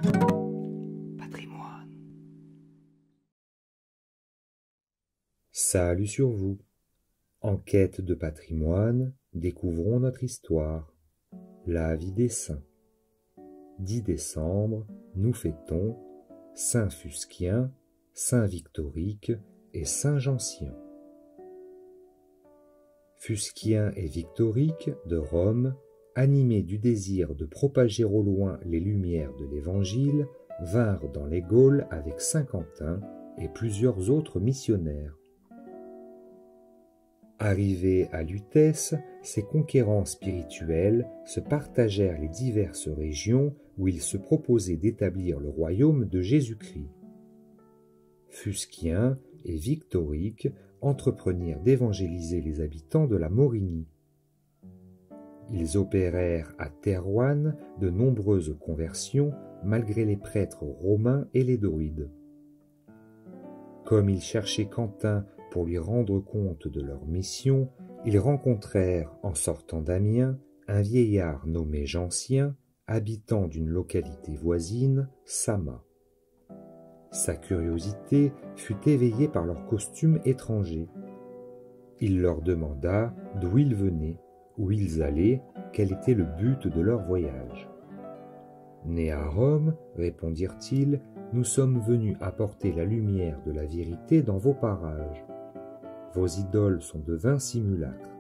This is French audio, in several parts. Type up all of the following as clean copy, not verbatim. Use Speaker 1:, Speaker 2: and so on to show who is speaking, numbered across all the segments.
Speaker 1: Patrimoine.
Speaker 2: Salut sur vous. En quête de patrimoine, découvrons notre histoire. La vie des saints. 10 décembre, nous fêtons Saint Fusquien, Saint Victorique et Saint Jeancien. Fusquien et Victorique de Rome, animés du désir de propager au loin les lumières de l'Évangile, vinrent dans les Gaules avec saint Quentin et plusieurs autres missionnaires. Arrivés à Lutèce, ces conquérants spirituels se partagèrent les diverses régions où ils se proposaient d'établir le royaume de Jésus-Christ. Fusquien et Victorique entreprenirent d'évangéliser les habitants de la Mauritanie. Ils opérèrent à Thérouanne de nombreuses conversions malgré les prêtres romains et les druides. Comme ils cherchaient Quentin pour lui rendre compte de leur mission, ils rencontrèrent, en sortant d'Amiens, un vieillard nommé Jeancien, habitant d'une localité voisine, Sama. Sa curiosité fut éveillée par leur costume étranger. Il leur demanda d'où ils venaient, où ils allaient, quel était le but de leur voyage. « Nés à Rome, répondirent-ils, nous sommes venus apporter la lumière de la vérité dans vos parages. Vos idoles sont de vains simulacres.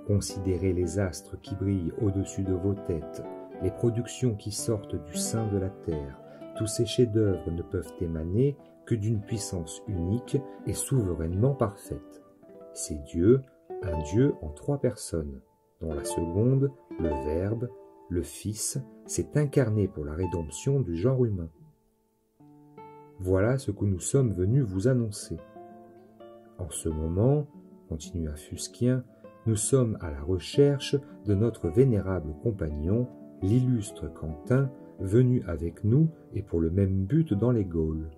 Speaker 2: Considérez les astres qui brillent au-dessus de vos têtes, les productions qui sortent du sein de la terre. Tous ces chefs-d'œuvre ne peuvent émaner que d'une puissance unique et souverainement parfaite. C'est Dieu, un Dieu en 3 personnes, dont la seconde, le Verbe, le Fils, s'est incarné pour la rédemption du genre humain. Voilà ce que nous sommes venus vous annoncer. En ce moment, continua Fusquien, nous sommes à la recherche de notre vénérable compagnon, l'illustre Quentin, venu avec nous et pour le même but dans les Gaules.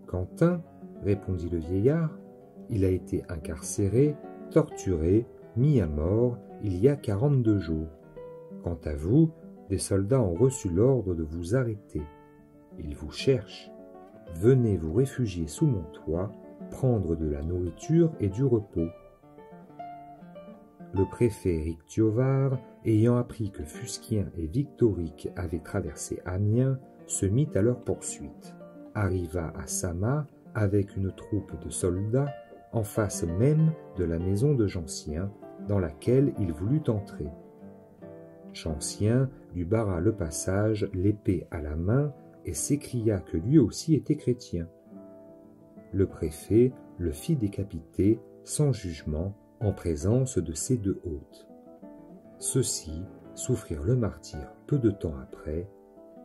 Speaker 2: Quentin, répondit le vieillard, il a été incarcéré, torturé, mis à mort il y a 42 jours. Quant à vous, des soldats ont reçu l'ordre de vous arrêter. Ils vous cherchent. Venez vous réfugier sous mon toit, prendre de la nourriture et du repos. Le préfet Rictiovar, ayant appris que Fusquien et Victorique avaient traversé Amiens, se mit à leur poursuite, arriva à Sama avec une troupe de soldats en face même de la maison de Jeancien, dans laquelle il voulut entrer. Jeancien lui barra le passage, l'épée à la main, et s'écria que lui aussi était chrétien. Le préfet le fit décapiter sans jugement en présence de ses 2 hôtes. Ceux-ci souffrirent le martyre peu de temps après,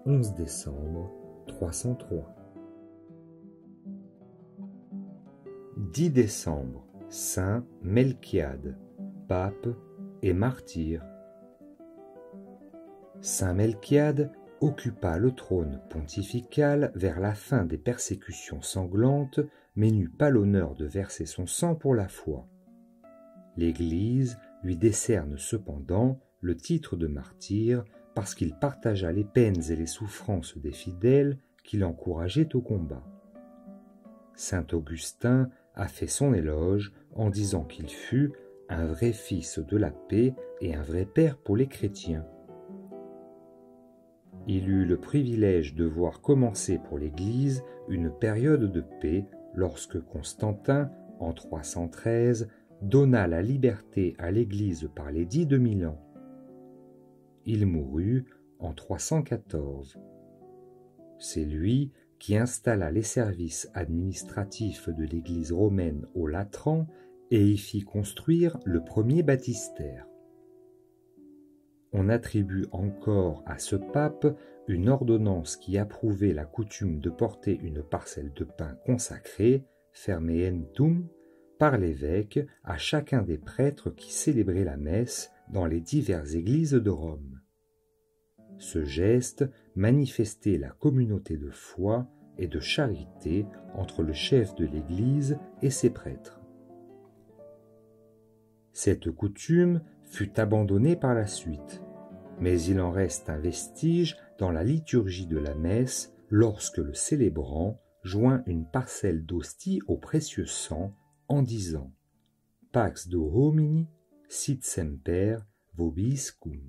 Speaker 2: 11 décembre 303. 10 décembre, Saint Melchiade, pape et martyr. Saint Melchiade occupa le trône pontifical vers la fin des persécutions sanglantes, mais n'eut pas l'honneur de verser son sang pour la foi. L'Église lui décerne cependant le titre de martyr parce qu'il partagea les peines et les souffrances des fidèles qui l'encourageaient au combat. Saint Augustin a fait son éloge en disant qu'il fut un vrai fils de la paix et un vrai père pour les chrétiens. Il eut le privilège de voir commencer pour l'Église une période de paix lorsque Constantin, en 313, donna la liberté à l'Église par l'édit de Milan. Il mourut en 314. C'est lui qui installa les services administratifs de l'Église romaine au Latran et y fit construire le premier baptistère. On attribue encore à ce pape une ordonnance qui approuvait la coutume de porter une parcelle de pain consacrée, fermentum, par l'évêque à chacun des prêtres qui célébraient la messe dans les diverses églises de Rome. Ce geste manifestait la communauté de foi et de charité entre le chef de l'Église et ses prêtres. Cette coutume fut abandonnée par la suite, mais il en reste un vestige dans la liturgie de la messe lorsque le célébrant joint une parcelle d'hostie au précieux sang en disant « Pax Domini, sit semper vobiscum ».